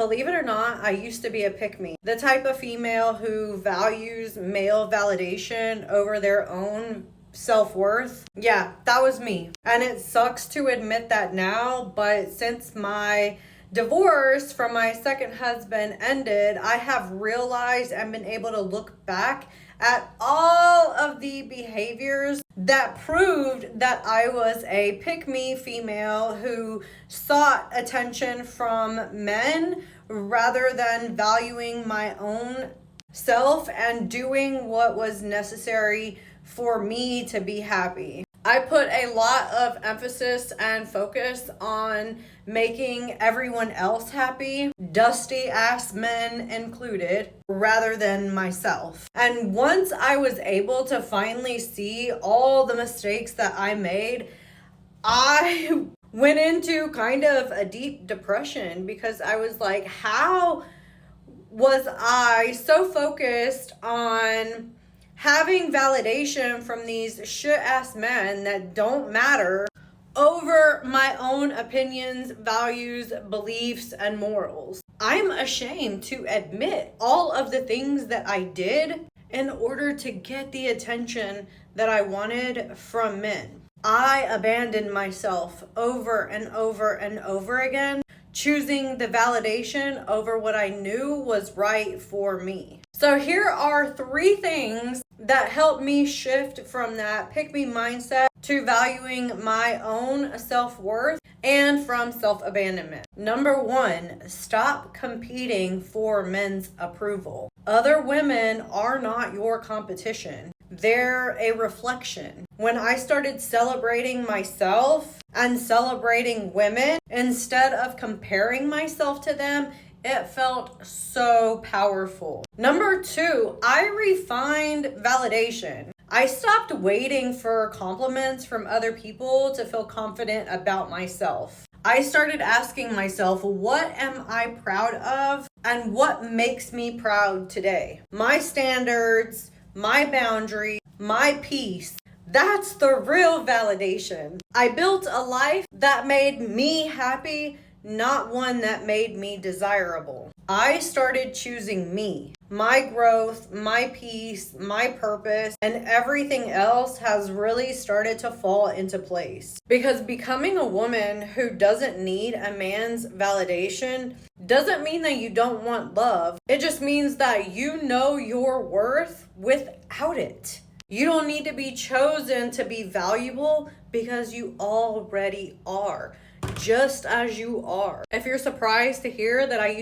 Believe it or not, I used to be a pick-me. The type of female who values male validation over their own self-worth. Yeah, that was me. And it sucks to admit that now, but since my divorce from my second husband ended, I have realized and been able to look back at all of the behaviors that proved that I was a pick-me female who sought attention from men rather than valuing my own self and doing what was necessary for me to be happy. I put a lot of emphasis and focus on making everyone else happy, dusty ass men included, rather than myself. And once I was able to finally see all the mistakes that I made, I went into kind of a deep depression because I was like, how was I so focused on having validation from these shit ass men that don't matter over my own opinions, values, beliefs, and morals? I'm ashamed to admit all of the things that I did in order to get the attention that I wanted from men. I abandoned myself over and over and over again, choosing the validation over what I knew was right for me. So here are 3 things that helped me shift from that pick-me mindset to valuing my own self-worth and from self-abandonment. Number 1, stop competing for men's approval. Other women are not your competition. They're a reflection. When I started celebrating myself and celebrating women instead of comparing myself to them, it felt so powerful. Number 2, I refined validation. I stopped waiting for compliments from other people to feel confident about myself. I started asking myself, what am I proud of and what makes me proud today? My standards, my boundary, my peace. That's the real validation. I built a life that made me happy, not one that made me desirable. I started choosing me, my growth, my peace, my purpose, and everything else has really started to fall into place. Because becoming a woman who doesn't need a man's validation doesn't mean that you don't want love. It just means that you know your worth without it. You don't need to be chosen to be valuable because you already are, just as you are. If you're surprised to hear that I used